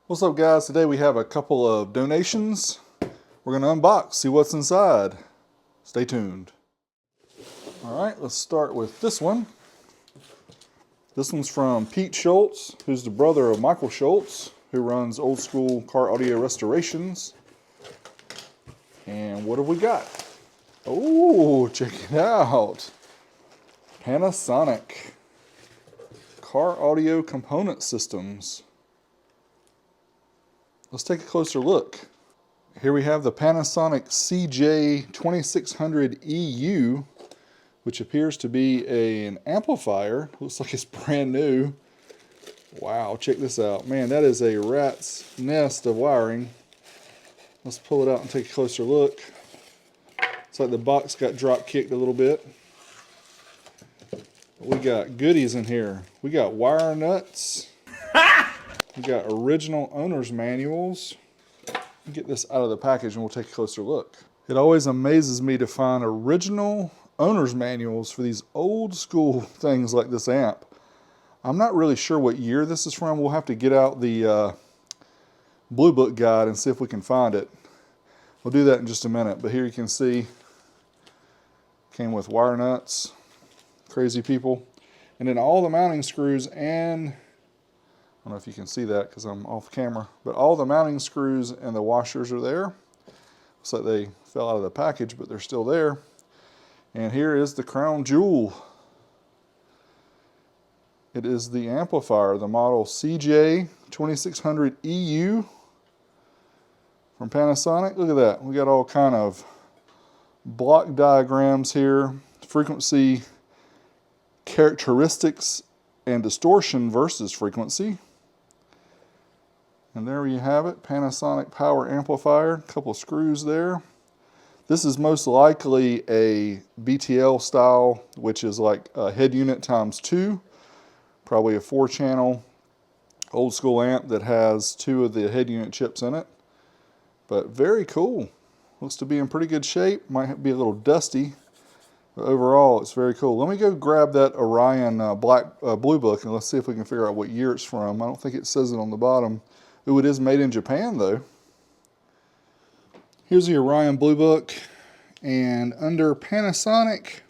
What's up guys? Today we have a couple of donations. We're going to unbox, see what's inside. Stay tuned. Alright, let's start with this one. This one's from Pete Schultz, who's the brother of Michael Schultz, who runs Old School Car Audio Restorations. And what have we got? Oh, check it out. Panasonic Car Audio Component Systems. Let's take a closer look. Here we have the Panasonic CJ2600EU, which appears to be an amplifier. Looks like it's brand new. Wow, check this out. Man, that is a rat's nest of wiring. Let's pull it out and take a closer look. It's like the box got drop kicked a little bit. We got goodies in here. We got wire nuts. We got original owner's manuals. Get this out of the package and we'll take a closer look. It always amazes me to find original owner's manuals for these old school things like this amp. I'm not really sure what year this is from. We'll have to get out the Blue Book guide and see if we can find it. We'll do that in just a minute. But here you can see, came with wire nuts. Crazy people. And then all the mounting screws and I don't know if you can see that because I'm off camera, but all the mounting screws and the washers are there. Looks like they fell out of the package, but they're still there. And here is the crown jewel. It is the amplifier, the model CJ2600EU from Panasonic. Look at that. We got all kind of block diagrams here, frequency characteristics and distortion versus frequency. And there you have it, Panasonic power amplifier, a couple of screws there. This is most likely a BTL style, which is like a head unit times 2, probably a 4-channel old school amp that has 2 of the head unit chips in it. But very cool, looks to be in pretty good shape, might be a little dusty, but overall it's very cool. Let me go grab that Orion Blue Book and let's see if we can figure out what year it's from. I don't think it says it on the bottom. Ooh, it is made in Japan though. Here's the Orion Blue Book, and under Panasonic,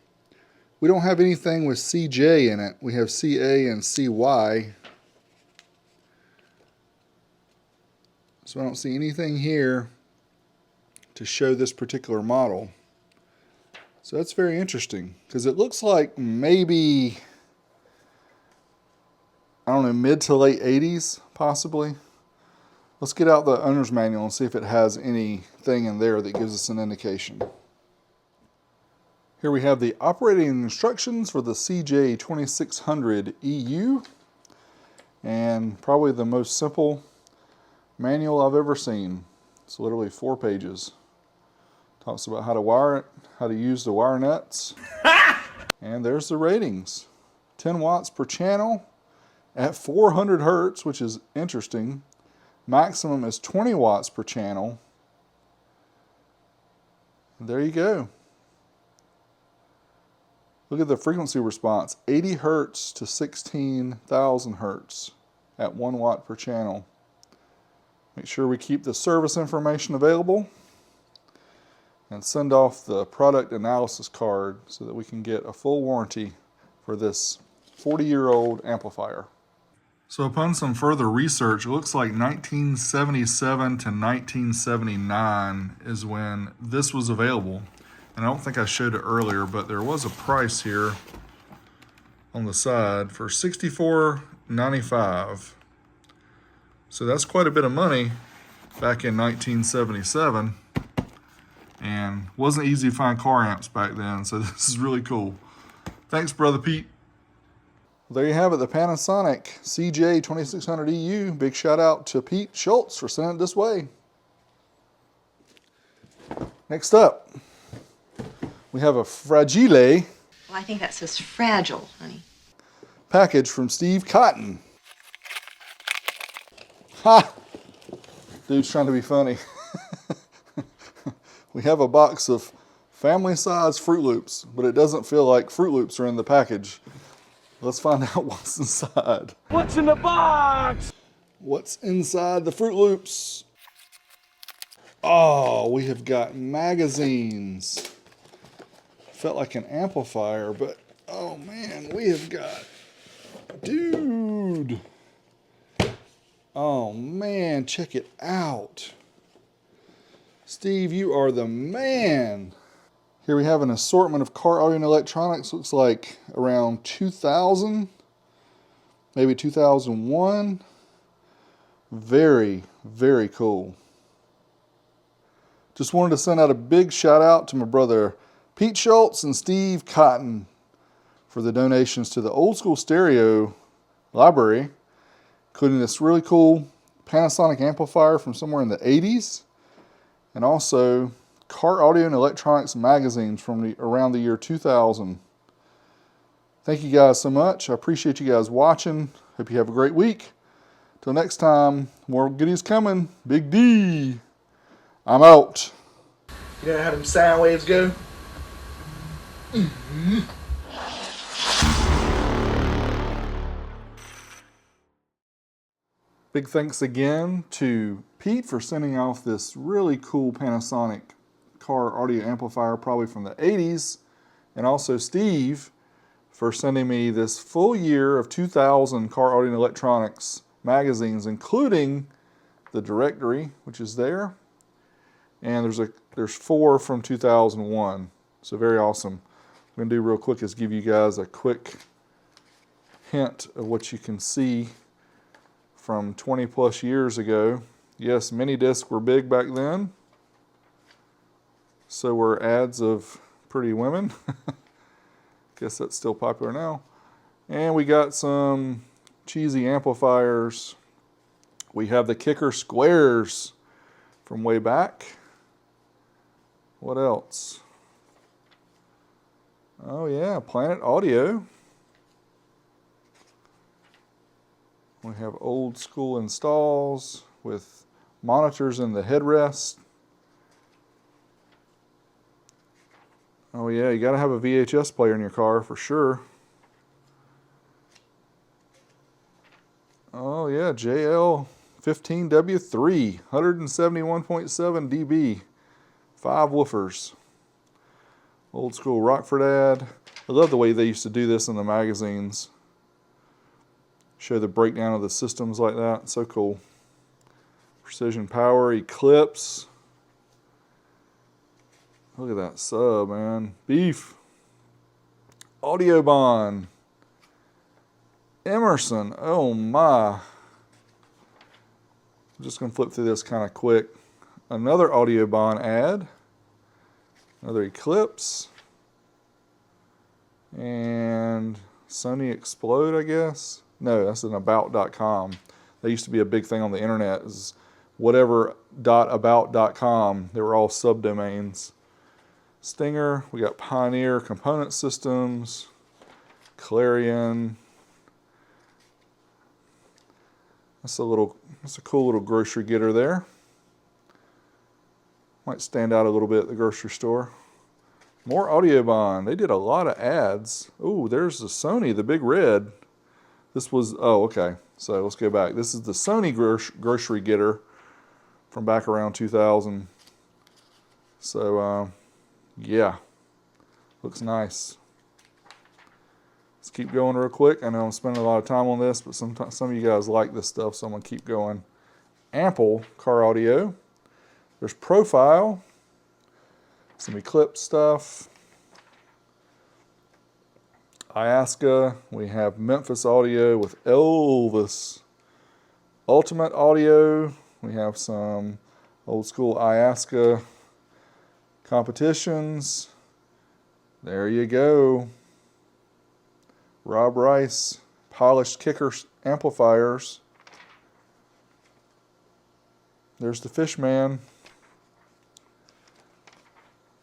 we don't have anything with CJ in it. We have CA and CY. So I don't see anything here to show this particular model. So that's very interesting, because it looks like maybe, I don't know, mid to late 80s, possibly. Let's get out the owner's manual and see if it has anything in there that gives us an indication. Here we have the operating instructions for the CJ2600EU, and probably the most simple manual I've ever seen. It's literally 4 pages. Talks about how to wire it, how to use the wire nuts, and there's the ratings. 10 watts per channel at 400 hertz, which is interesting. Maximum is 20 watts per channel. And there you go. Look at the frequency response, 80 hertz to 16,000 hertz at 1 watt per channel. Make sure we keep the service information available and send off the product analysis card so that we can get a full warranty for this 40-year-old amplifier. So upon some further research, it looks like 1977 to 1979 is when this was available. And I don't think I showed it earlier, but there was a price here on the side for $64.95. So that's quite a bit of money back in 1977. And wasn't easy to find car amps back then, so this is really cool. Thanks, Brother Pete. There you have it, the Panasonic CJ2600EU. Big shout out to Pete Schultz for sending it this way. Next up, we have a Fragile. Well, I think that says fragile, honey. Package from Steve Cotton. Ha! Dude's trying to be funny. We have a box of family-size Fruit Loops, but it doesn't feel like Fruit Loops are in the package. Let's find out what's inside. What's in the box? What's inside the Fruit Loops? Oh, we have got magazines. Felt like an amplifier, but oh man, we have got, dude. Oh man, check it out. Steve, you are the man. Here we have an assortment of car audio and electronics. Looks like around 2000, maybe 2001. Very, very cool. Just wanted to send out a big shout out to my brother Pete Schultz and Steve Cotton for the donations to the Old School Stereo Library, including this really cool Panasonic amplifier from somewhere in the 80s, and also Car Audio and Electronics magazines from around the year 2000. Thank you guys so much. I appreciate you guys watching. Hope you have a great week. Till next time, more goodies coming. Big D. I'm out. You know how them sound waves go? Big thanks again to Pete for sending off this really cool Panasonic car audio amplifier, probably from the 80s, and also Steve for sending me this full year of 2000 car audio and electronics magazines, including the directory, which is there, and there's 4 from 2001. So very awesome. What I'm going to do real quick is give you guys a quick hint of what you can see from 20 plus years ago. Yes, mini discs were big back then. So were ads of pretty women. Guess that's still popular now. And we got some cheesy amplifiers. We have the Kicker Squares from way back. What else? Oh yeah, Planet Audio. We have old school installs with monitors in the headrest. Oh yeah, you gotta have a VHS player in your car for sure. Oh yeah, JL15W3, 171.7 dB, 5 woofers. Old school Rockford ad. I love the way they used to do this in the magazines. Show the breakdown of the systems like that. So cool. Precision Power, Eclipse. Look at that sub, man. Beef. Audioban. Emerson. Oh my. I'm just going to flip through this kind of quick. Another Audioban ad. Another Eclipse. And Sony Explode, I guess. No, that's an about.com. That used to be a big thing on the internet. Is whatever .about.com. They were all subdomains. Stinger. We got Pioneer Component Systems. Clarion. That's a cool little grocery getter there. Might stand out a little bit at the grocery store. More Audioban. They did a lot of ads. Oh, there's the Sony, the big red. This was, oh, okay. So let's go back. This is the Sony grocery getter from back around 2000. So, yeah. Looks nice. Let's keep going real quick. I know I'm spending a lot of time on this, but some of you guys like this stuff, so I'm going to keep going. Ample car audio. There's Profile. Some Eclipse stuff. Iasca. We have Memphis Audio with Elvis. Ultimate Audio. We have some old school Iasca competitions. There you go. Rob Rice. Polished Kicker amplifiers. There's the Fishman.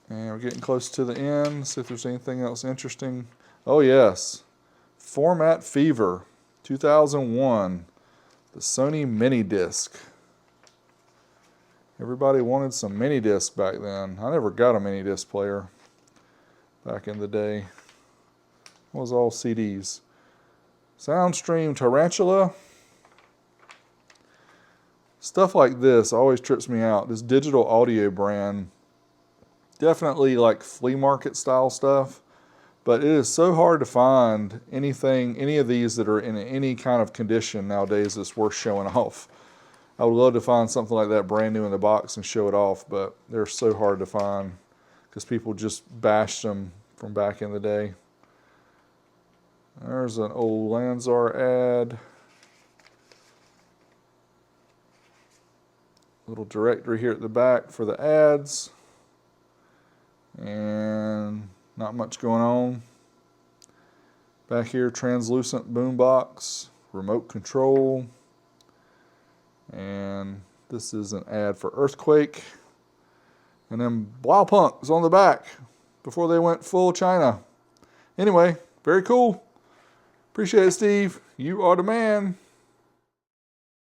And we're getting close to the end. See if there's anything else interesting. Oh yes, Format Fever, 2001, the Sony mini disc. Everybody wanted some mini disc back then. I never got a mini disc player back in the day. It was all CDs. Soundstream Tarantula. Stuff like this always trips me out. This digital audio brand, definitely like flea market style stuff, but it is so hard to find any of these that are in any kind of condition nowadays that's worth showing off. I would love to find something like that brand new in the box and show it off, but they're so hard to find because people just bashed them from back in the day. There's an old Lanzar ad. Little directory here at the back for the ads. And not much going on. Back here, translucent boombox, remote control. And this is an ad for Earthquake. And then Wow Punk is on the back before they went full China. Anyway, very cool. Appreciate it, Steve. You are the man.